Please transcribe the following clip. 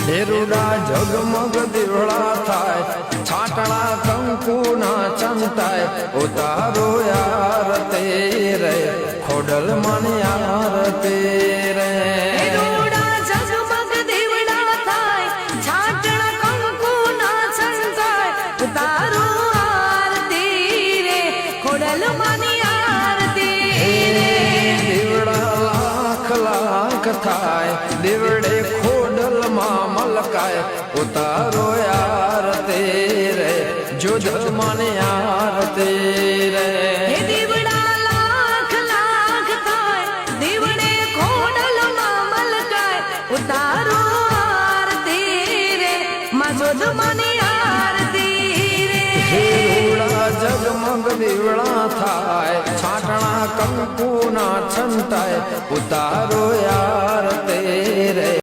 દેરુડા જગમગ દીવડા થાય, છાટણા કંકુ ના ચંતાય, ઉતારો યાર તેરે ખોડલ મન યાર તેરે. દેરુડા જગમગ દીવડા થાય, છાટણા કંકુ ના ચંતાય, ઉતારો યાર તેરે ખોડલ મન યાર તેરે. દીવડા લાખ લાખ થાય, દીવડે ખોડલ માં મલકાય, ઉતારો યાર તેરે જુદ મન યાર તેરે. હે દીવડા લાખ લાખ થાય, દીવડે ખોડલ માં મલકાય, ઉતારો યાર તેરે માં જોજ મન યાર તેરે. દેરુડા જગમગ દીવડા થાય, છાટણા કંકુ ના છંતાય, ઉતારો યાર તેરે